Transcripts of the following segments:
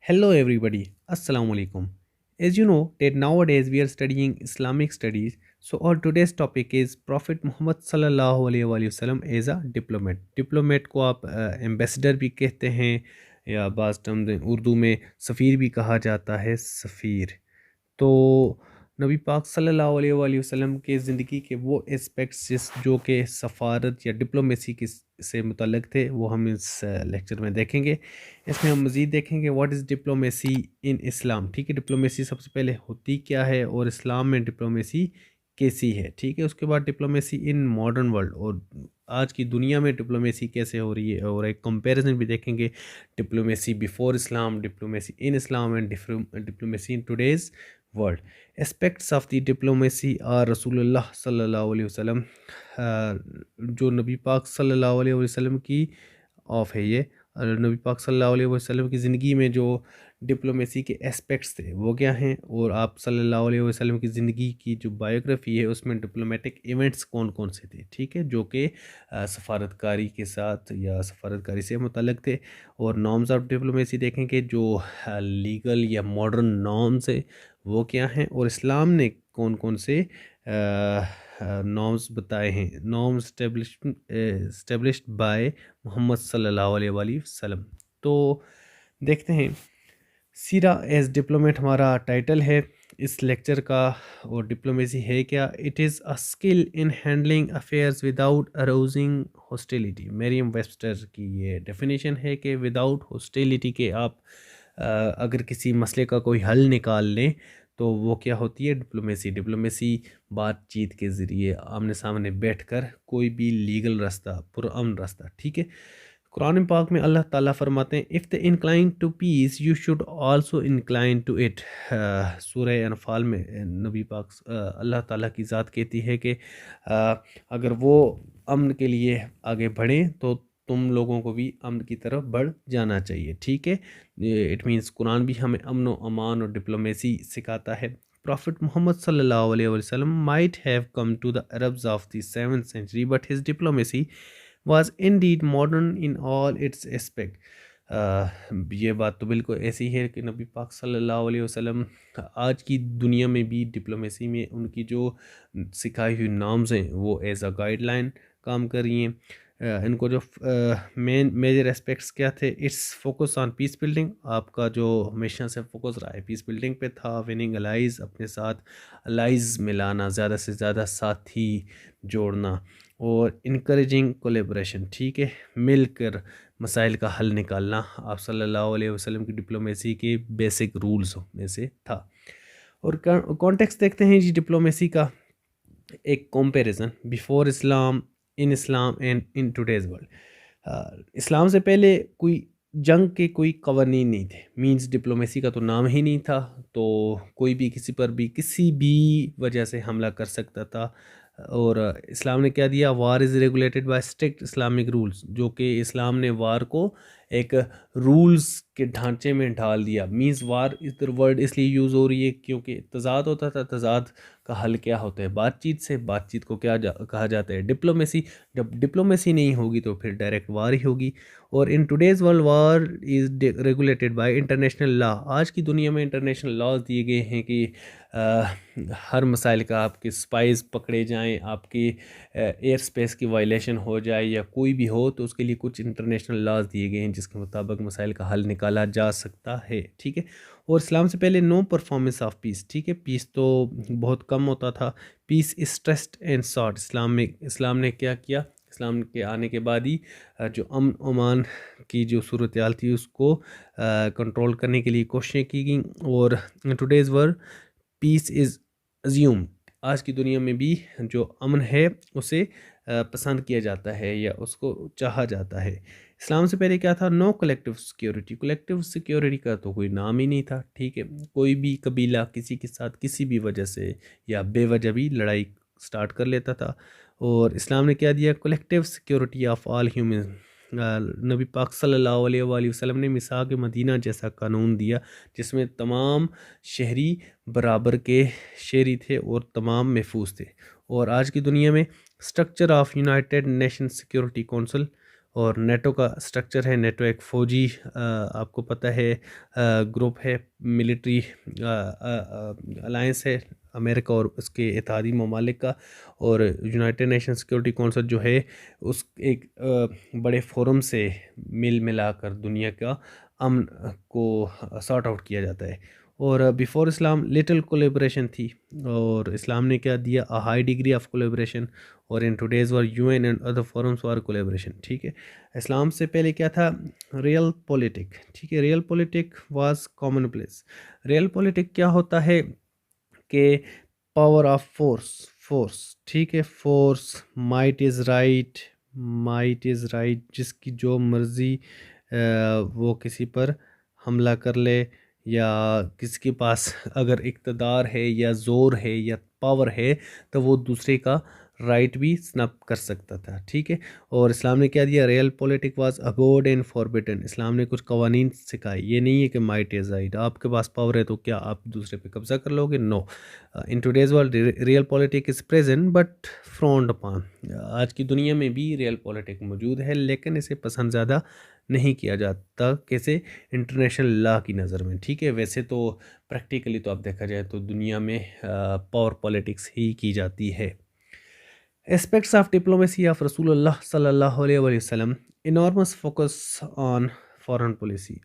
Hello everybody, Assalamu alaikum. As you know that nowadays we are studying Islamic studies. So our today's topic is Prophet Muhammad sallallahu alaihi wasallam as a diplomat. Diplomat को आप ambassador भी कहते हैं या बाज़ term Urdu में सफ़ीर भी कहा जाता है सफ़ीर। तो नबी पाक सल्लल्लाहु अलैहि वसल्लम के ज़िंदगी के वो एस्पेक्ट्स जो कि सफ़ारत या डिप्लोमेसी के से मुतल्लिक़ थे वो हम इस लेक्चर में देखेंगे। इसमें हम मज़ीद देखेंगे व्हाट इज़ डिप्लोमेसी इन इस्लाम। ठीक है, डिप्लोमेसी सबसे पहले होती क्या है और इस्लाम में डिप्लोमेसी कैसी है। ठीक है, उसके बाद डिप्लोमेसी इन मॉडर्न वर्ल्ड और आज की दुनिया में डिप्लोमेसी कैसे हो रही है और एक कंपैरिजन भी देखेंगे diplomacy before Islam, diplomacy in Islam and diplomacy in today's world. Aspects of the diplomacy are रसूलुल्लाह सल्लल्लाहु अलैहि वसल्लम, जो नबी पाक सल्लल्लाहु अलैहि वसल्लम की ऑफ है ये नबी पाक सल्लल्लाहु अलैहि वसल्लम की ज़िंदगी में जो डिप्लोमेसी के एस्पेक्ट्स थे वो क्या हैं, और आप सल्लल्लाहु अलैहि वसल्लम की ज़िंदगी की जो बायोग्राफ़ी है उसमें डिप्लोमेटिक इवेंट्स कौन कौन से थे। ठीक है, जो कि सफारतकारी के साथ या सफारतकारी से मुतल्लिक़ थे। और नॉर्म्स ऑफ डिप्लोमेसी देखेंगे जो लीगल या मॉडर्न नॉर्म्स है वो क्या हैं, और इस्लाम ने कौन कौन से नॉर्म्स बताए हैं, नॉर्म स्टेब्लिश्ड बाय मोहम्मद सल्लल्लाहु अलैहि वसल्लम। तो देखते हैं सीरा एज डिप्लोमेट हमारा टाइटल है इस लेक्चर का। और डिप्लोमेसी है क्या? It is a skill in handling affairs without arousing hostility. मेरियम Webster की ये डेफिनेशन है कि विदाउट हॉस्टिलिटी के आप अगर किसी मसले का कोई हल निकाल लें तो वो क्या होती है डिप्लोमेसी। डिप्लोमेसी बातचीत के ज़रिए आमने सामने बैठकर कोई भी लीगल रास्ता, पुरअमन रास्ता। ठीक है, कुरान पाक में अल्लाह ताला फरमाते हैं if the incline to peace you should also incline to it. सूरह अनफाल में नबी पाक अल्लाह ताला की ज़ात कहती है कि अगर वो अमन के लिए आगे बढ़ें तो तुम लोगों को भी अमन की तरफ बढ़ जाना चाहिए। ठीक है, इट मीन्स कुरान भी हमें अमन व अमान और डिप्लोमेसी सिखाता है। Prophet Muhammad sallallahu alaihi wasallam might have come to the Arabs of the 7th century, but his diplomacy was indeed modern in all its aspect। ये बात तो बिल्कुल ऐसी है कि नबी पाक सल्लल्लाहु अलैहि वसल्लम आज की दुनिया में भी डिप्लोमेसी में उनकी जो सिखाई हुई नॉर्म्स हैं वो एज अ गाइडलाइन काम कर रही हैं। इनको जो मेन मेजर एस्पेक्ट्स क्या थे, it's focus on peace building. आपका जो हमेशा से फोकस रहा है पीस बिल्डिंग पे था, विनिंग अलाइज, अपने साथ अलाइज मिलाना, ज़्यादा से ज़्यादा साथी जोड़ना, और इनकरेजिंग कोलेब्रेशन। ठीक है, मिलकर मसाइल का हल निकालना आप सल्लल्लाहु अलैहि वसल्लम की डिप्लोमेसी के बेसिक रूल्स में से था। और कॉन्टेक्स्ट देखते हैं जी डिप्लोमेसी का, एक comparison before Islam, in Islam and in today's world. इस्लाम से पहले कोई जंग के कोई कवानीन नहीं थे, मींस डिप्लोमेसी का तो नाम ही नहीं था, तो कोई भी किसी पर भी किसी भी वजह से हमला कर सकता था। और इस्लाम ने क्या दिया, war is regulated by strict Islamic rules, जो कि इस्लाम ने वार को एक रूल्स के ढांचे में ढाल दिया। मींस वार इस वर्ड इसलिए यूज़ हो रही है क्योंकि तजाद होता था, तजाद का हल क्या होता है बातचीत से, बातचीत को क्या कहा जाता है डिप्लोमेसी। जब डिप्लोमेसी नहीं होगी तो फिर डायरेक्ट वार ही होगी। और in today's world war is regulated bye international law. आज की दुनिया में इंटरनेशनल लॉज दिए गए हैं कि हर मसाइल का आपके स्पाइस पकड़े जाएं, आपकी एयर स्पेस की वायलेशन हो जाए या कोई भी हो तो उसके लिए कुछ इंटरनेशनल लॉज दिए गए हैं जिसके मुताबिक मसाइल का हल निकाला जा सकता है। ठीक है, और इस्लाम से पहले नो परफॉर्मेंस ऑफ पीस। ठीक है, पीस तो बहुत कम होता था, peace is stressed and sought. इस्लाम ने क्या किया, इस्लाम के आने के बाद ही जो अमन अमान की जो सूरत हाल थी उसको कंट्रोल करने के लिए कोशिशें की गई। और today's world peace is assume. आज की दुनिया में भी जो अमन है उसे पसंद किया जाता है या उसको चाहा जाता है। इस्लाम से पहले क्या था, no collective security. Collective security का तो कोई नाम ही नहीं था। ठीक है, कोई भी कबीला किसी के साथ किसी भी वजह से या बेवजह भी लड़ाई स्टार्ट कर लेता था। और इस्लाम ने क्या दिया, collective security of all human. नबी पाक सल्लल्लाहु अलैहि वसल्लम ने मिसाक मदीना जैसा कानून दिया जिसमें तमाम शहरी बराबर के शहरी थे और तमाम महफूज थे। और आज की दुनिया में structure of United nation security council और नेटो का स्ट्रक्चर है। नेटो एक फ़ौजी आपको पता है ग्रुप है, मिलिट्री अलायंस है अमेरिका और उसके इत्तेहादी ममालिक का। और यूनाइटेड नेशन सिक्योरिटी कौंसिल जो है उस एक बड़े फोरम से मिल मिलाकर दुनिया का अमन को सॉर्ट आउट किया जाता है। और बिफोर इस्लाम लिटिल कोलेब्रेशन थी, और इस्लाम ने क्या दिया, a high degree of collaboration. और in today's world UN and other forums were collaboration. ठीक है, इस्लाम से पहले क्या था, रियल पॉलिटिक। ठीक है, real politic was common place. Real politic क्या होता है कि पावर ऑफ फोर्स, फोर्स, ठीक है, force, might is right, might is right, जिसकी जो मर्ज़ी वो किसी पर हमला कर ले, या किसी के पास अगर इक़्तिदार है या ज़ोर है या पावर है तो वो दूसरे का राइट भी स्नप कर सकता था। ठीक है, और इस्लाम ने क्या दिया, realpolitik was abhorred and forbidden. इस्लाम ने कुछ कवानीन सिखाए, ये नहीं है कि माइट इज़ राइट, आपके पास पावर है तो क्या आप दूसरे पे कब्जा कर लोगे, no. In today's world realpolitik is present but frowned upon. आज की दुनिया में भी रियल पॉलिटिक मौजूद है, लेकिन इसे पसंद ज़्यादा नहीं किया जाता, कैसे, इंटरनेशनल लॉ की नज़र में। ठीक है, वैसे तो प्रैक्टिकली तो आप देखा जाए तो दुनिया में पावर पॉलिटिक्स ही की जाती है। Aspects of diplomacy of Rasulullah sallallahu alaihi wasallam: enormous focus on foreign policy,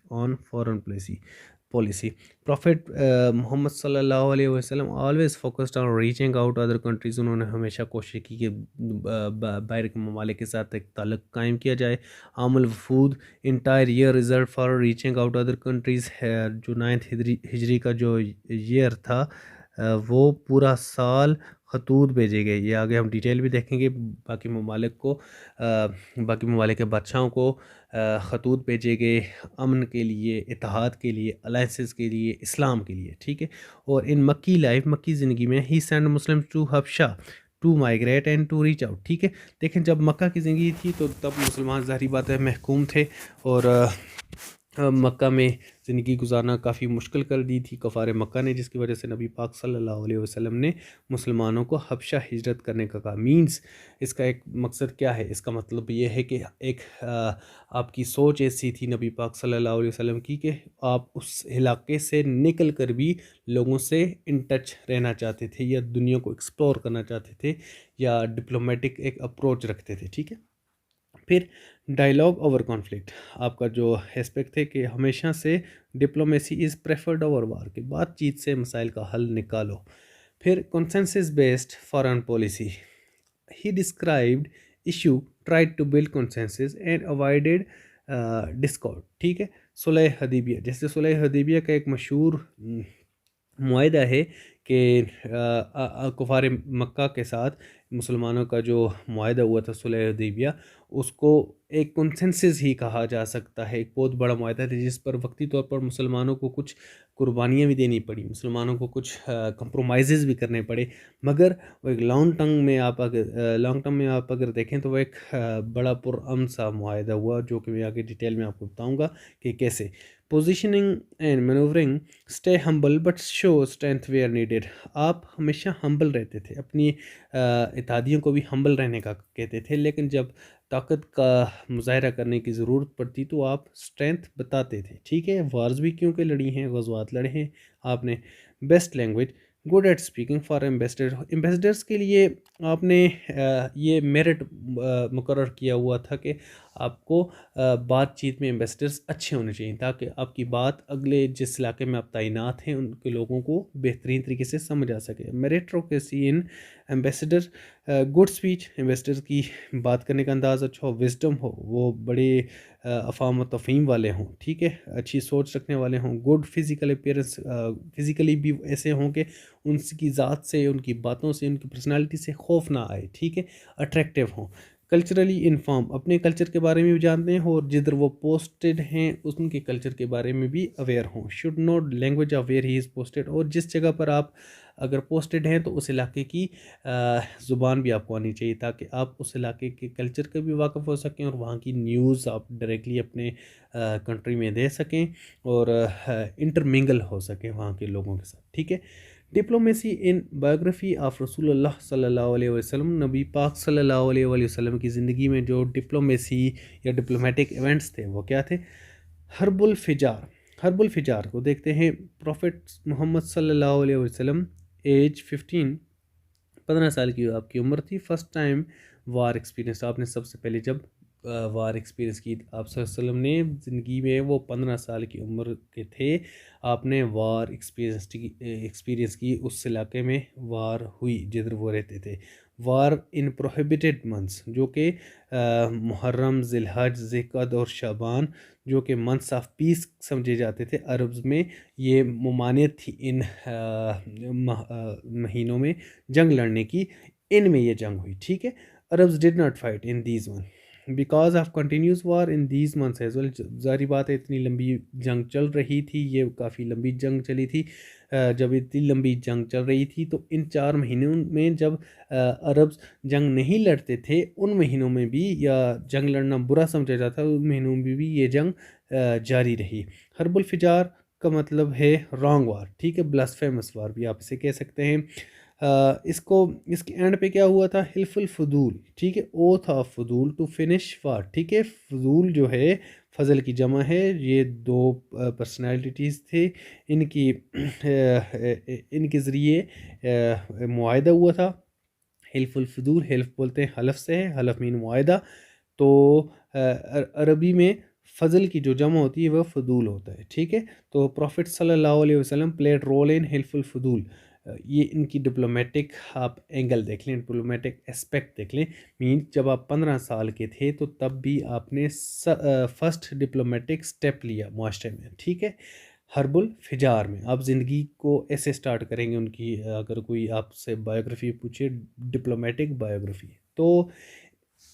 policy. Prophet Muhammad sallallahu alaihi wasallam always focused on reaching out to other countries. उन्होंने हमेशा कोशिश की कि बाहर के ममालिक के साथ एक ताल्लुक़ कायम किया जाए। आमुल वफूद, entire year reserved for reaching out to other countries है, जो 9th हिजरी का जो ईयर था वो पूरा साल खतूत भेजे गए। ये आगे हम डिटेल भी देखेंगे। बाकी ममालिक को बाकी ममालिक के बादशाहों को खतूत भेजे गए अमन के लिए, इत्तेहाद के लिए, अलाइंसेस के लिए, इस्लाम के लिए। ठीक है, और इन मक्की लाइफ, मक्की ज़िंदगी में ही send Muslim to Habasha to migrate and to reach out. ठीक है, देखें जब मक्का की ज़िंदगी थी तो तब मुसलमान ज़ाहिर बात है महकूम थे, और मक्का में ज़िंदगी गुजारना काफ़ी मुश्किल कर दी थी कफ़ार मक्का ने, जिसकी वजह से नबी पाक सल्लल्लाहु अलैहि वसल्लम ने मुसलमानों को हबशा हिजरत करने का कहा। मीन्स इसका एक मकसद क्या है, इसका मतलब ये है कि एक आपकी सोच ऐसी थी नबी पाक सल्लल्लाहु अलैहि वसल्लम की कि आप उस इलाके से निकल कर भी लोगों से इन टच रहना चाहते थे, या दुनिया को एक्सप्लोर करना चाहते थे, या डिप्लोमेटिक एक अप्रोच रखते थे। ठीक है, फिर डायलॉग ओवर कॉन्फ्लिक्ट, आपका जो एस्पेक्ट थे कि हमेशा से diplomacy is preferred over war, के बातचीत से मसाइल का हल निकालो। फिर consensus based foreign policy, he described issue, tried to build consensus and avoided discord. ठीक है, सुलह हदीबिया, जैसे सुलह हदीबिया का एक मशहूर मुआहदा है कि कुफार मक्का के साथ मुसलमानों का जो मुआहदा हुआ था सुलह हदीबिया, उसको एक कंसेंसस ही कहा जा सकता है। एक बहुत बड़ा मुआहदा था जिस पर वक्ती तौर पर मुसलमानों को कुछ कुर्बानियाँ भी देनी पड़ी, मुसलमानों को कुछ कंप्रोमाइज़ भी करने पड़े, मगर वो एक लॉन्ग टर्म में आप अगर देखें तो वो एक बड़ा पुरअमन सा मुआहदा हुआ, जो कि मैं आगे डिटेल में आपको बताऊँगा कि कैसे। Positioning and manoeuvring, stay humble but show strength where needed, आप हमेशा हम्बल रहते थे, अपनी इत्तेहादियों को भी हम्बल रहने का कहते थे, लेकिन जब ताकत का मुजाहरा करने की ज़रूरत पड़ती तो आप स्ट्रेंथ बताते थे। ठीक है, वार्स भी क्योंकि लड़ी हैं, गज़वात लड़े हैं आपने। Best language, good at speaking for ambassadors के लिए आपने ये मेरिट मुकर्रर किया हुआ था कि आपको बातचीत में एम्बेसडर्स अच्छे होने चाहिए, ताकि आपकी बात अगले जिस इलाके में आप तैनात हैं उनके लोगों को बेहतरीन तरीके से समझ आ सके। मेरिटोक्रेसी इन एम्बेसडर, गुड स्पीच, एम्बेसडर की बात करने का अंदाज़ अच्छा हो, विजडम हो, वो बड़े अफ़ाम व तफ़हीम वाले हों, ठीक है, अच्छी सोच रखने वाले हों, गुड फिज़िकल अपीयरेंस, फिज़िकली भी ऐसे हों कि उनकी ज़ात से, उनकी बातों से, उनकी पर्सनालिटी से खौफ ना आए, ठीक है, अट्रैक्टिव हों। कल्चरली इन्फॉर्म, अपने कल्चर के बारे में भी जानते हैं और जिधर वो पोस्टेड हैं उनके कल्चर के बारे में भी अवेयर हों। Should note language of where he is posted, और जिस जगह पर आप अगर पोस्टेड हैं तो उस इलाके की ज़ुबान भी आपको आनी चाहिए, ताकि आप उस इलाके के कल्चर के भी वाकिफ़ हो सकें और वहाँ की न्यूज़ आप डायरेक्टली अपने कंट्री में दे सकें और इंटरमिंगल हो सकें वहाँ के लोगों के साथ, ठीक है। डिप्लोमेसी इन बायोग्राफी ऑफ रसूलुल्लाह सल्लल्लाहु अलैहि वसल्लम, नबी पाक सल्लल्लाहु अलैहि वसल्लम की ज़िंदगी में जो डिप्लोमेसी या डिप्लोमेटिक इवेंट्स थे वो क्या थे। हर्बुल फिजार, हर्बुल फिजार को देखते हैं। प्रॉफिट मोहम्मद सल्लल्लाहु अलैहि वसल्लम एज 15, 15 साल की आपकी उम्र थी। फर्स्ट टाइम वार एक्सपीरियंस, आपने सबसे पहले जब वार एक्सपीरियंस की आप सल्लल्लाहु अलैहि वसल्लम ने ज़िंदगी में, वो 15 साल की उम्र के थे, आपने वार एक्सपीरियंस की उस इलाके में वार हुई जिधर वो रहते थे। वार इन प्रोहिबिटेड मंथ्स, जो कि मुहर्रम, जिलहज, ज़िलक़द और शाबान, जो कि मंथ्स ऑफ पीस समझे जाते थे अरब्स में, ये ममानियत थी इन महीनों में जंग लड़ने की। इनमें ये जंग हुई, ठीक है। Arabs did not fight in these one because of continuous war in these months as well. जारी बात है, इतनी लंबी जंग चल रही थी, ये काफ़ी लंबी जंग चली थी। जब इतनी लंबी जंग चल रही थी तो इन 4 महीनों में जब अरब्स जंग नहीं लड़ते थे, उन महीनों में भी, या जंग लड़ना बुरा समझा जाता, उन महीनों में भी ये जंग जारी रही। हर्बुल फिजार का मतलब है रॉन्ग वार, ठीक है, ब्लास्फेमस वार भी आप इसे कह सकते हैं। इसको, इसके एंड पे क्या हुआ था, हिल्फुल फदूल, ठीक है, ओथ ऑफ फदूल टू फिनिश वार, ठीक है। फजूल जो है फजल की जमा है, ये दो पर्सनालिटीज़ थे, इनकी इनके ज़रिए मुआहदा हुआ था। हिल्फुल फदूल, हिल्फ बोलते हैं हलफ से है, हलफ मीन मुआहदा। तो अरबी में फ़ज़ल की जो जमा होती है वह फ़दूल होता है, ठीक है। तो प्रॉफिट सल्लल्लाहु अलैहि वसल्लम प्लेड रोल इन हिल्फुल फ़दूल। ये इनकी डिप्लोमेटिक आप एंगल देख लें, डिप्लोमेटिक एस्पेक्ट देख लें। मीन जब आप 15 साल के थे तो तब भी आपने फर्स्ट डिप्लोमेटिक स्टेप लिया माशरे में, ठीक है। हर्बुल फिजार में आप ज़िंदगी को ऐसे स्टार्ट करेंगे उनकी, अगर कोई आपसे बायोग्राफी पूछे, डिप्लोमेटिक बायोग्राफी। तो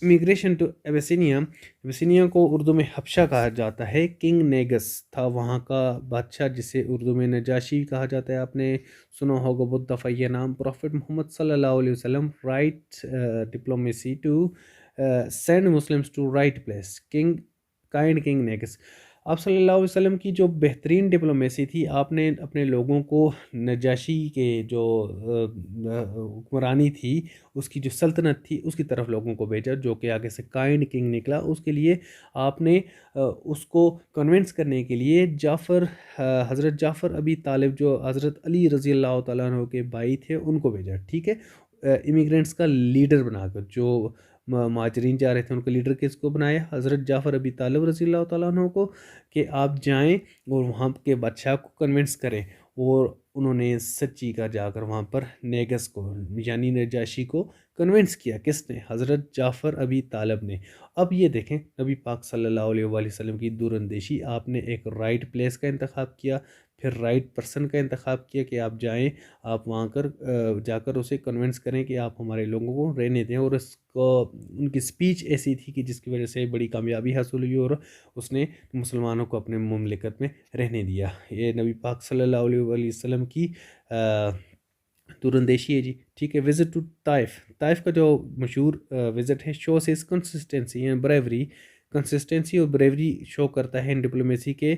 इमिग्रेशन टू एबेसिनिया, एबेसिनिया को उर्दू में हबशा कहा जाता है। किंग नेगस था वहाँ का बादशाह, जिसे उर्दू में नजाशी कहा जाता है, आपने सुना होगा बहुत दफ़ा ये नाम। प्रॉफिट मोहम्मद सल्लल्लाहु अलैहि वसल्लम right diplomacy to send Muslims to right place. King Negus, आप सल्लल्लाहु अलैहि वसल्लम की जो बेहतरीन डिप्लोमेसी थी, आपने अपने लोगों को नजाशी के जो हुक्मरानी थी, उसकी जो सल्तनत थी, उसकी तरफ लोगों को भेजा, जो कि आगे से काइंड किंग निकला। उसके लिए आपने उसको कन्विंस करने के लिए हज़रत जाफ़र अबी तालिब, जो हज़रत अली रज़ी अल्लाह तआला अन्हु के भाई थे, उनको भेजा, ठीक है। इमिग्रेंट्स का लीडर बनाकर, जो महाजरीन जा रहे थे, उनको लीडर किसको बनाया, हज़रत जाफ़र अबी तालिब रज़ी अल्लाह तआला अन्हु को, कि आप जाएं और वहाँ के बादशाह को कन्विंस करें। और उन्होंने सच्ची का जाकर वहाँ पर नेगस को, यानी नजाशी को कन्विंस किया। किसने, हज़रत जाफ़र अबी तालिब ने। अब ये देखें, नबी पाक सल्लल्लाहु अलैहि वसल्लम की दूरअंदेशी, आपने एक राइट प्लेस का इंतखाब किया, फिर राइट पर्सन का इंतखाब किया कि आप जाएं, आप वहाँ जाकर उसे कन्विंस करें कि आप हमारे लोगों को रहने दें। और उसको, उनकी स्पीच ऐसी थी कि जिसकी वजह से बड़ी कामयाबी हासिल हुई और उसने मुसलमानों को अपने मुमलिकत में रहने दिया। ये नबी पाक सल्लल्लाहु अलैहि वसल्लम की दूरअंदेशी है जी, ठीक है। विज़िट टू ताइफ, ताइफ का जो मशहूर विज़िट है, shows is consistency and bravery, consistency और ब्रेवरी शो करता है इन डिप्लोमेसी के।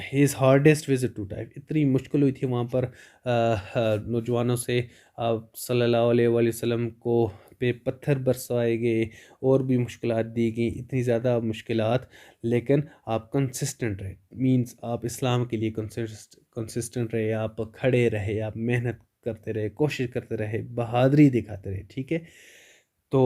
His hardest visit to Taif, इतनी मुश्किल हुई थी वहाँ पर नौजवानों से आप सल्लल्लाहु अलैहि वसल्लम को पे पत्थर बरसाए गए और भी मुश्किलात दी गई, इतनी ज़्यादा मुश्किलात, लेकिन आप कंसिस्टेंट रहे। मींस आप इस्लाम के लिए कंसिस्टेंट रहे, आप खड़े रहे, आप मेहनत करते रहे, कोशिश करते रहे, बहादुरी दिखाते रहे, ठीक है। तो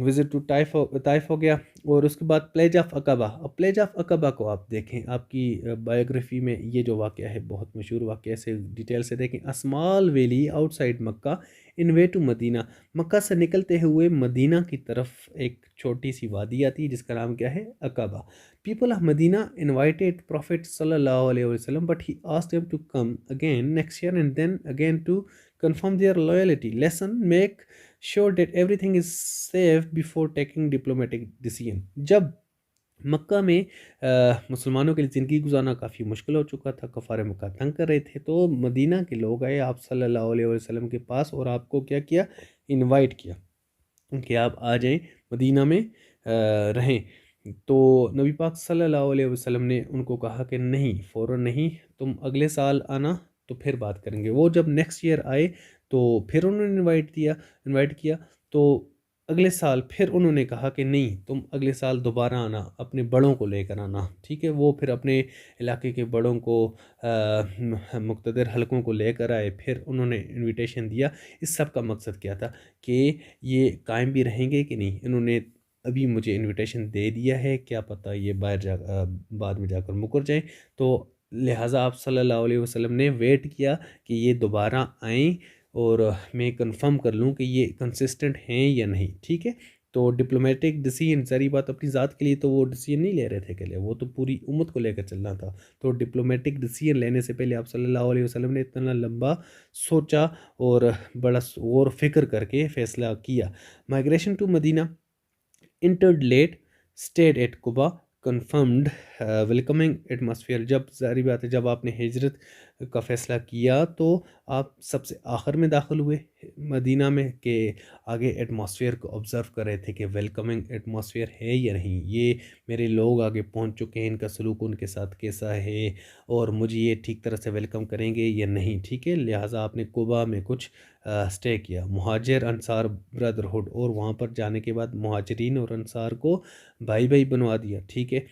विज़िट टू ताइफ हो गया। और उसके बाद प्लेज ऑफ अकबा। अब प्लेज ऑफ अकबा को आप देखें, आपकी बायोग्राफी में ये जो वाक़या है बहुत मशहूर वाक़या, से डिटेल से देखें। A small valley outside Mecca in way to Medina, Mecca से निकलते हुए मदीना की तरफ एक छोटी सी वादी आती है जिसका नाम क्या है, Aqaba. People of Medina invited prophet सल्लल्लाहु अलैहि वसल्लम, but he asked them to come again next year and then again to confirm their loyalty. Lesson: make sure that everything is safe before taking diplomatic decision. जब मक्का में मुसलमानों के लिए ज़िंदगी गुजारना काफ़ी मुश्किल हो चुका था, कफ़ार मक्का तंग कर रहे थे, तो मदीना के लोग आए आप सल्लल्लाहु अलैहि वसल्लम के पास और आपको क्या किया, इनवाइट किया कि आप आ जाएं, मदीना में रहें। तो नबी पाक सल्लल्लाहु अलैहि वसल्लम ने उनको कहा कि नहीं, फ़ौरन नहीं, तुम अगले साल आना, तो फिर बात करेंगे। वो जब नेक्स्ट ईयर आए तो फिर उन्होंने इनवाइट किया। तो अगले साल फिर उन्होंने कहा कि नहीं, तुम अगले साल दोबारा आना, अपने बड़ों को लेकर आना, ठीक है। वो फिर अपने इलाके के बड़ों को, मुक़्तदर हलकों को लेकर आए, फिर उन्होंने इनविटेशन दिया। इस सब का मकसद क्या था कि ये कायम भी रहेंगे कि नहीं। इन्होंने अभी मुझे इनविटेशन दे दिया है, क्या पता ये बाद में जाकर मुकर जाए। तो लिहाजा आप सल्लल्लाहु अलैहि वसल्लम ने वेट किया कि ये दोबारा आएँ और मैं कंफर्म कर लूँ कि ये कंसिस्टेंट हैं या नहीं, ठीक है। तो डिप्लोमेटिक डिसीजन, सारी बात अपनी ज़ात के लिए तो वो डिसीजन नहीं ले रहे थे अकेले, वो तो पूरी उम्मत को लेकर चलना था। तो डिप्लोमेटिक डिसीजन लेने से पहले आप सल्लल्लाहु अलैहि वसल्लम ने इतना लंबा सोचा और बड़ा गौर फिक्र करके फ़ैसला किया। Migration to Medina, entered late, stayed at Quba, confirmed welcoming atmosphere। जब जारी बात है, जब आपने हिजरत का फ़ैसला किया तो आप सबसे आखिर में दाखिल हुए मदीना में, कि आगे एटमॉस्फेयर को ऑब्ज़र्व कर रहे थे कि वेलकमिंग एटमॉस्फेयर है या नहीं, ये मेरे लोग आगे पहुंच चुके हैं, इनका सलूक उनके साथ कैसा है और मुझे ये ठीक तरह से वेलकम करेंगे या नहीं, ठीक है। लिहाजा आपने कुबा में कुछ स्टे किया। मुहाजिर अंसार ब्रदरहुड, और वहाँ पर जाने के बाद मुहाजिरीन और अंसार को भाई भाई बनवा दिया, ठीक है।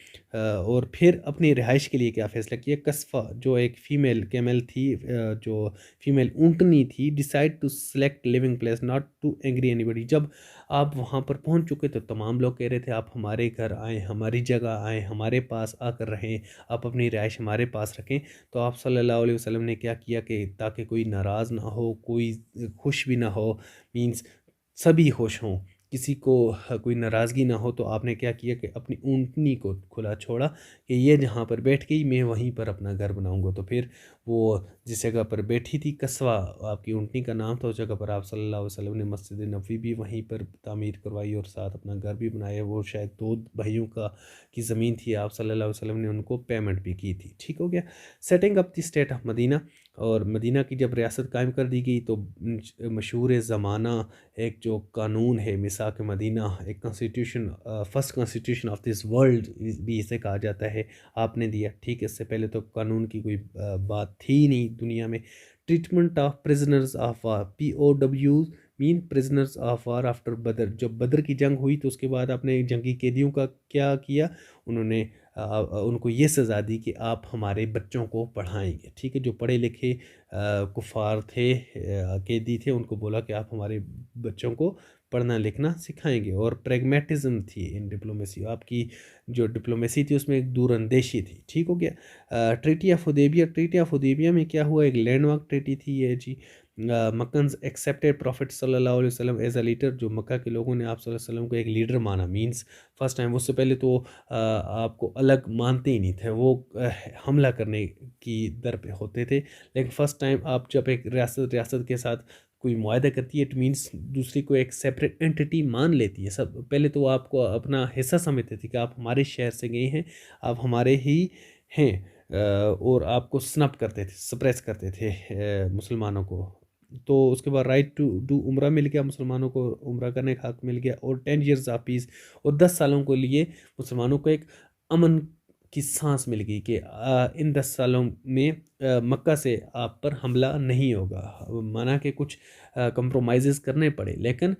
और फिर अपनी रिहाइश के लिए क्या फ़ैसला किया। कस्फा, जो एक फ़ीमेल कैमल थी, जो फीमेल ऊँटनी थी, decide to select living place not to angry anybody. जब आप वहाँ पर पहुँच चुके तो तमाम लोग कह रहे थे आप हमारे घर आएँ, हमारी जगह आएँ, हमारे पास आकर रहें, आप अपनी रिहाइश हमारे पास रखें। तो आप सल्लल्लाहु अलैहि वसल्लम ने क्या किया कि ताकि कोई नाराज़ ना हो, कोई खुश भी ना हो, मीन्स सभी खुश हों, किसी को कोई नाराज़गी ना हो, तो आपने क्या किया कि अपनी ऊँटनी को खुला छोड़ा कि ये जहाँ पर बैठ गई मैं वहीं पर अपना घर बनाऊँगा। तो फिर वो जिस जगह पर बैठी थी, कसवा आपकी ऊँटनी का नाम था, उस जगह पर आप सल्लल्लाहु अलैहि वसल्लम ने मस्जिद नबवी भी वहीं पर तामीर करवाई और साथ अपना घर भी बनाया। वो शायद 2 भाइयों की ज़मीन थी, आप सल्लल्लाहु अलैहि वसल्लम ने उनको पेमेंट भी की थी, ठीक हो गया। Setting up the state of Medina, और मदीना की जब रियासत कायम कर दी गई तो मशहूर ज़माना एक जो कानून है मिसाक मदीना, एक constitution, first constitution of this world भी इसे कहा जाता है, आपने दिया, ठीक है। इससे पहले तो कानून की कोई बात थी नहीं दुनिया में। Treatment of prisoners of war, POW mean prisoners of war after बदर। जब बदर की जंग हुई तो उसके बाद आपने जंगी कैदियों का क्या किया, उन्होंने उनको ये सज़ा दी कि आप हमारे बच्चों को पढ़ाएंगे, ठीक है। जो पढ़े लिखे कुफ़ार थे, कैदी थे, उनको बोला कि आप हमारे बच्चों को पढ़ना लिखना सिखाएंगे। और प्रैग्मेटिज्म थी इन डिप्लोमेसी, आपकी जो डिप्लोमेसी थी उसमें एक दूरअंदेशी थी, ठीक हो गया। Treaty of Hudaibiya, treaty of Hudaibiya में क्या हुआ, एक लैंडमार्क ट्रीटी थी ये जी। मक्कन्स एक्सेप्टेड प्रॉफिट सल्लल्लाहु अलैहि वसल्लम एज अ लीडर। जो मक्का के लोगों ने आप सल्लल्लाहु अलैहि वसल्लम को एक लीडर माना, मींस फर्स्ट टाइम। उससे पहले तो आपको अलग मानते ही नहीं थे, वो हमला करने की दर पे होते थे। लेकिन फ़र्स्ट टाइम आप जब एक रियासत के साथ कोई मुआहदा करती है, इट मीन्स दूसरी को एक सेपरेट एंटिटी मान लेती है। सब पहले तो वो आपको अपना हिस्सा समझते थे कि आप हमारे शहर से गए हैं, आप हमारे ही हैं, और आपको स्नप करते थे, सप्रेस करते थे मुसलमानों को। तो उसके बाद राइट टू डू उम्रा मिल गया, मुसलमानों को उम्रा करने का हक मिल गया, और 10 ईयर्स ऑफ पीस, और 10 सालों के लिए मुसलमानों को एक अमन की सांस मिल गई कि इन 10 सालों में मक्का से आप पर हमला नहीं होगा। माना कि कुछ कंप्रोमाइज़ करने पड़े, लेकिन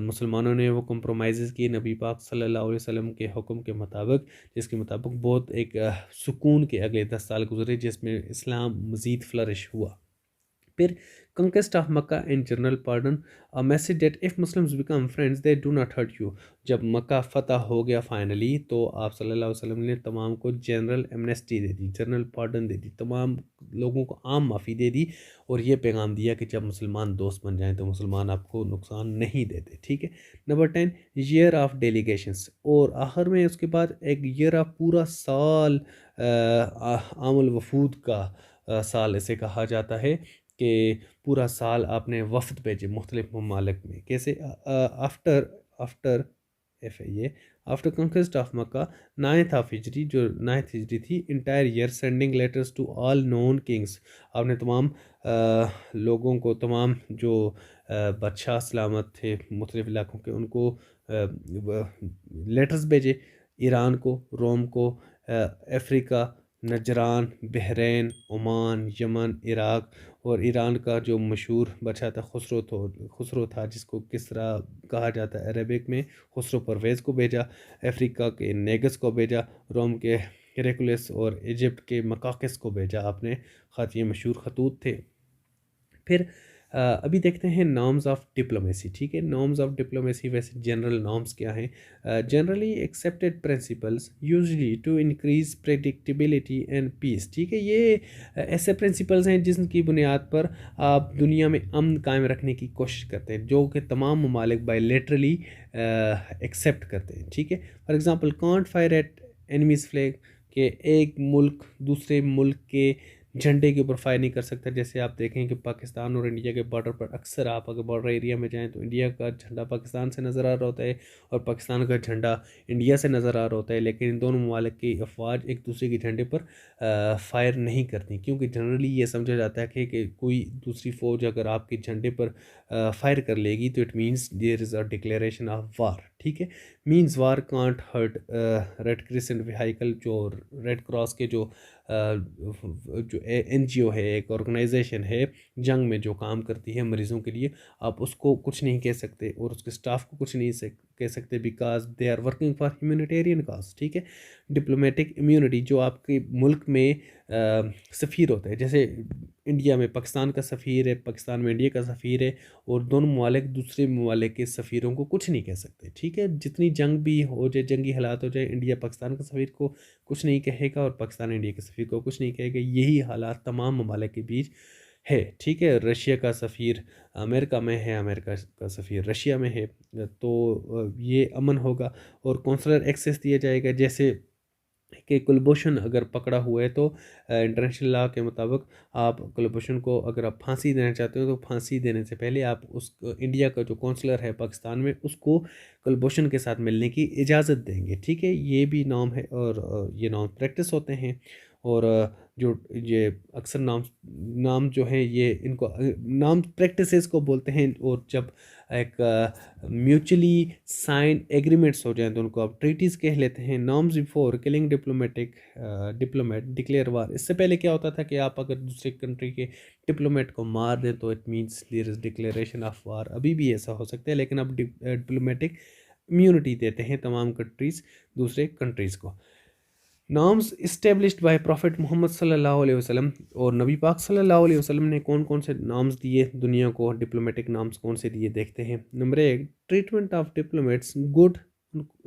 मुसलमानों ने वो कंप्रोमाइज़ किए नबी पाक सल्लल्लाहु अलैहि वसल्लम के हुक्म के मुताबिक, जिसके मुताबिक बहुत एक सुकून के अगले 10 साल गुजरे, जिसमें इस्लाम मज़ीद फ्लरिश हुआ। फिर conquest of Makkah and general pardon, a message that if Muslims become friends they do not hurt you। जब मक्का फ़तह हो गया फाइनली, तो आप सल्लल्लाहु अलैहि वसल्लम ने तमाम को जनरल एमनेस्टी दे दी, जनरल पार्डन दे दी, तमाम लोगों को आम माफ़ी दे दी, और ये पैगाम दिया कि जब मुसलमान दोस्त बन जाएं तो मुसलमान आपको नुकसान नहीं देते, ठीक है। नंबर 10 ईयर ऑफ डेलीगेशंस, और आखिर में उसके बाद एक ईयर ऑफ पूरा साल, आमुल वफूद का साल इसे कहा जाता है, कि पूरा साल आपने वफ़द भेजे मुख्तलिफ़ ममालिक में। कैसे, आफ्टर आफ्टर एफ है ये, after conquest of Mecca 9th of हिजरी, जो 9th हिजरी थी, entire year sending letters to all known kings. आपने तमाम लोगों को, तमाम जो बादशाह सलामत थे मुख्तलिफ़ इलाकों के, उनको लेटर्स भेजे, ईरान को, रोम को, Africa नजरान, Bahrain, Oman, Yemen, Iraq और ईरान का जो मशहूर बादशाह था खुसरो था जिसको किसरा कहा जाता है अरबिक में, खुसरो परवेज़ को भेजा। अफ्रीका के नेगस को भेजा। रोम के हेरेकुलस और इजिप्ट के मकाकिस को भेजा आपने ख़त। ये मशहूर खतूत थे। फिर अभी देखते हैं नॉर्म्स ऑफ डिप्लोमेसी। ठीक है, नॉर्म्स ऑफ डिप्लोमेसी वैसे जनरल नॉर्म्स क्या हैं? Generally accepted principles usually to increase predictability and peace. ठीक है, ये ऐसे प्रिंसिपल्स हैं जिनकी बुनियाद पर आप दुनिया में अमन कायम रखने की कोशिश करते हैं, जो कि तमाम ममालिक बायलैटरली एक्सेप्ट करते हैं। ठीक है, for example can't fire eight enemies flag, कि एक मुल्क दूसरे मुल्क के झंडे के ऊपर फायर नहीं कर सकता। जैसे आप देखें कि पाकिस्तान और इंडिया के बॉर्डर पर अक्सर आप अगर बॉर्डर एरिया में जाएं तो इंडिया का झंडा पाकिस्तान से नज़र आ रहा होता है और पाकिस्तान का झंडा इंडिया से नज़र आ रहा होता है, लेकिन इन दोनों ममालिक की अफवाज एक दूसरे के झंडे पर फायर नहीं करती, क्योंकि जनरली ये समझा जाता है कि कोई दूसरी फ़ौज अगर आपके झंडे पर फायर कर लेगी तो it means there is a declaration of war. ठीक है, means war can't hurt. Red crescent vehicle जो रेड क्रॉस के जो एनजीओ है, एक ऑर्गेनाइजेशन है जंग में जो काम करती है मरीज़ों के लिए, आप उसको कुछ नहीं कह सकते और उसके स्टाफ को कुछ नहीं कह सकते, because they are working for humanitarian cause. ठीक है, डिप्लोमेटिक इम्यूनिटी जो आपके मुल्क में सफ़ीर होता है, जैसे इंडिया में पाकिस्तान का सफ़ीर है, पाकिस्तान में इंडिया का सफ़ीर है, और दोनों ममालिक दूसरे ममालिक के सफ़ीरों को कुछ नहीं कह सकते। ठीक है, जितनी जंग भी हो जाए, जंगी हालात हो जाए, इंडिया पाकिस्तान के सफ़ीर को कुछ नहीं कहेगा और पाकिस्तान इंडिया के सफ़ीर को कुछ नहीं कहेगा। यही हालात तमाम ममालिक के बीच है। ठीक है, रशिया का सफ़ीर अमेरिका में है, अमेरिका का सफ़ीर रशिया में है, तो ये अमन होगा। और कौंसलर एक्सेस दिया जाएगा, जैसे कि कुलभूषण अगर पकड़ा हुआ है तो इंटरनेशनल लॉ के मुताबिक आप कुलभूषण को अगर आप फांसी देना चाहते हो तो फांसी देने से पहले आप उस इंडिया का जो कौंसलर है पाकिस्तान में उसको कुलभूषण के साथ मिलने की इजाज़त देंगे। ठीक है, ये भी नॉर्म है और ये नॉर्म प्रैक्टिस होते हैं। और जो ये अक्सर नाम नाम जो हैं ये इनको नाम प्रैक्टिसेस को बोलते हैं। और जब एक म्यूचुअली साइन एग्रीमेंट्स हो जाएं तो उनको आप ट्रीटीज़ कह लेते हैं। Norms before killing diplomat declare war. इससे पहले क्या होता था कि आप अगर दूसरे कंट्री के डिप्लोमेट को मार दें तो it means there is declaration of war. अभी भी ऐसा हो सकता है, लेकिन अब डिप्लोमेटिक इम्यूनिटी देते हैं तमाम कंट्रीज़ दूसरे कंट्रीज़ को। Norms established by prophet Muhammad सल्लल्लाहु अलैहि वसल्लम। और नबी पाक सल्लल्लाहु अलैहि वसल्लम ने कौन कौन से नॉर्म्स दिए दुनिया को, डिप्लोमेटिक नॉर्म्स कौन से दिए देखते हैं। Number 1, treatment of diplomats good,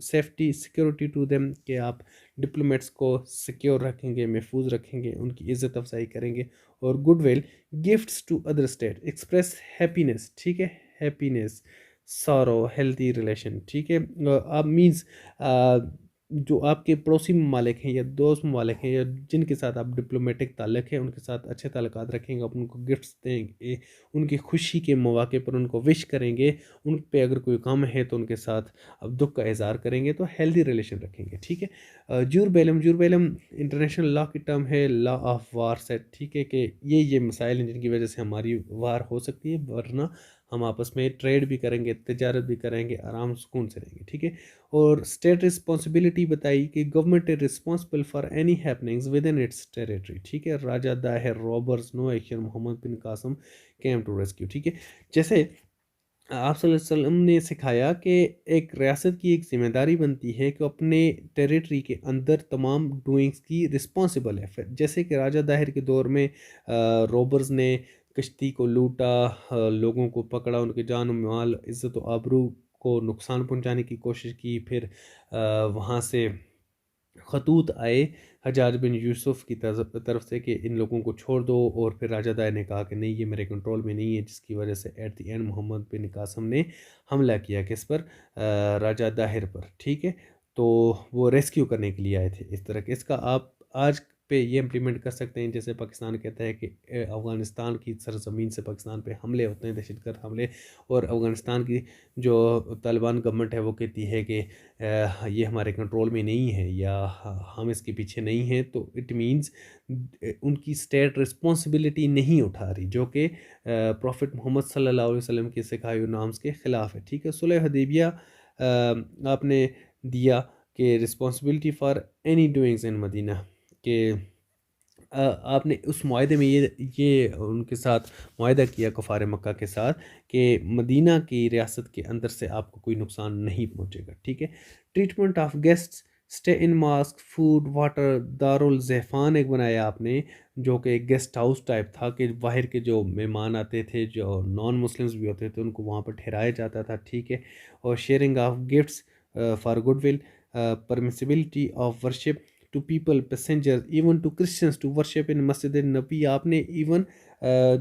safety security to them, कि आप डिप्लोमेट्स को सिक्योर रखेंगे, महफूज रखेंगे, उनकी इज़्ज़त अफजाई करेंगे। और goodwill, gifts to other state, express happiness. ठीक है, हैप्पीनेस, सॉरो, हेल्थी रिलेशन। ठीक है, आप मीन्स जो आपके पड़ोसी ममालिक हैं या दोस्त ममालिक हैं या जिनके साथ आप डिप्लोमेटिक ताल्लुक़ है उनके साथ अच्छे ताल्लुकात रखेंगे, आप उनको गिफ्ट्स देंगे, उनकी खुशी के मौके पर उनको विश करेंगे, उन पे अगर कोई कम है तो उनके साथ अब दुख का इज़हार करेंगे, तो हेल्दी रिलेशन रखेंगे। ठीक है, जूर बेलम इंटरनेशनल लॉ की टर्म है, लॉ ऑफ वार सेट। ठीक है, कि ये मसाइल हैं जिनकी वजह से हमारी वार हो सकती है, वरना हम आपस में ट्रेड भी करेंगे, तिजारत भी करेंगे, आराम सुकून से रहेंगे। ठीक है, और स्टेट रिस्पॉन्सिबिलिटी बताई कि government is responsible for any happenings within its territory. ठीक है, Raja Dahir robbers no action Muhammad bin Qasim came to rescue. ठीक है, जैसे आप सल्लल्लाहु अलैहि वसल्लम ने सिखाया कि एक रियासत की एक ज़िम्मेदारी बनती है कि अपने टेरिटरी के अंदर तमाम डूइंग्स की रिस्पॉन्सिबल है। फिर जैसे कि राजा दाहिर के दौर में रॉबर्स ने कश्ती को लूटा, लोगों को पकड़ा, उनके जान माल इज़्ज़त व आबरू को नुकसान पहुंचाने की कोशिश की। फिर वहाँ से खतूत आए हजाज बिन यूसुफ की तरफ से कि इन लोगों को छोड़ दो, और फिर राजा दायर ने कहा कि नहीं, ये मेरे कंट्रोल में नहीं है, जिसकी वजह से at the end Mohammad bin Qasim ने हमला किया किस पर, राजा दाहिर पर। ठीक है, तो वो रेस्क्यू करने के लिए आए थे। इस तरह के इसका आप आज पे ये इम्प्लीमेंट कर सकते हैं। जैसे पाकिस्तान कहता है कि अफ़गानिस्तान की सरजमीन से पाकिस्तान पे हमले होते हैं, दहशतगर्द हमले, और अफ़गानिस्तान की जो तालिबान गवर्नमेंट है वो कहती है कि ये हमारे कंट्रोल में नहीं है या हम इसके पीछे नहीं हैं, तो इट मीन्स उनकी स्टेट रिस्पॉन्सिबिलिटी नहीं उठा रही, जो कि प्रॉफिट मोहम्मद सल्लल्लाहु अलैहि वसल्लम के सिखाए हुए नाम्स के ख़िलाफ़ है। ठीक है, सुलह हदीबिया आपने दिया कि responsibility for any doings in Medina, के आपने उस मुआहदे में ये उनके साथ मुआहदा किया कुफ़ार मक्का के साथ कि मदीना की रियासत के अंदर से आपको कोई नुकसान नहीं पहुंचेगा, ठीक है। Treatment of guests, stay in mosque, food, water, दारुल ज़ेफ़ान एक बनाया आपने, जो कि एक गेस्ट हाउस टाइप था कि बाहर के जो मेहमान आते थे, जो नॉन मुस्लिम्स भी होते थे, उनको वहाँ पर ठहराया जाता था, ठीक है। और sharing of gifts for goodwill, permissibility of worship to people passengers even to Christians to worship in मस्जिद नबी। आपने इवन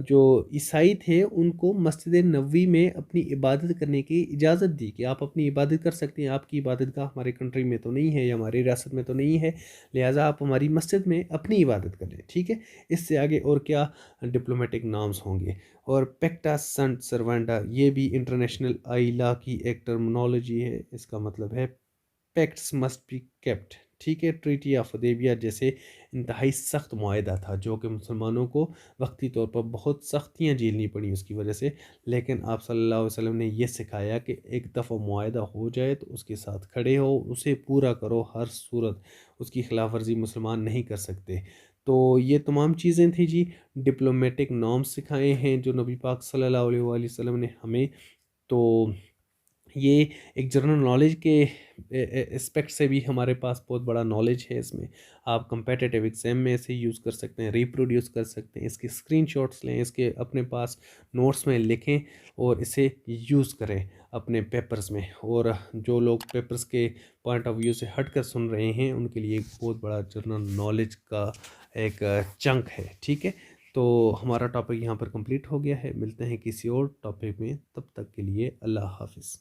जो ईसाई थे उनको मस्जिद नबी में अपनी इबादत करने की इजाज़त दी कि आप अपनी इबादत कर सकते हैं, आपकी इबादत गाह हमारे कंट्री में तो नहीं है या हमारी रियासत में तो नहीं है, लिहाजा आप हमारी मस्जिद में अपनी इबादत करें, ठीक है। इससे आगे और क्या डिप्लोमेटिक नाम्स होंगे। और पेक्टा संट सर्वेंडा, ये भी इंटरनेशनल आइला की एक टर्मिनोलॉजी है, इसका मतलब है पैक्ट्स मस्ट बी केप्ट, ठीक है। ट्रीटी ऑफ हुदैबिया जैसे इंतहाई सख्त मुआहदा था जो कि मुसलमानों को वक्ती तौर पर बहुत सख्तियाँ झेलनी पड़ी उसकी वजह से, लेकिन आप सल्लल्लाहु अलैहि वसल्लम ने यह सिखाया कि एक दफ़ा मुआहदा हो जाए तो उसके साथ खड़े हो, उसे पूरा करो, हर सूरत उसकी खिलाफ वर्जी मुसलमान नहीं कर सकते। तो ये तमाम चीज़ें थी जी, डिप्लोमेटिक नॉर्म्स सिखाए हैं जो नबी पाक सल्लल्लाहु अलैहि वसल्लम ने हमें। तो ये एक जनरल नॉलेज के एस्पेक्ट से भी हमारे पास बहुत बड़ा नॉलेज है इसमें। आप कंपेटिटिव एग्ज़ाम में इसे यूज़ कर सकते हैं, रिप्रोड्यूस कर सकते हैं, इसके स्क्रीनशॉट्स लें, इसके अपने पास नोट्स में लिखें और इसे यूज़ करें अपने पेपर्स में। और जो लोग पेपर्स के पॉइंट ऑफ व्यू से हट कर सुन रहे हैं उनके लिए एक बहुत बड़ा जनरल नॉलेज का एक चंक है, ठीक है। तो हमारा टॉपिक यहाँ पर कंप्लीट हो गया है, मिलते हैं किसी और टॉपिक में, तब तक के लिए अल्लाह हाफ़िज़।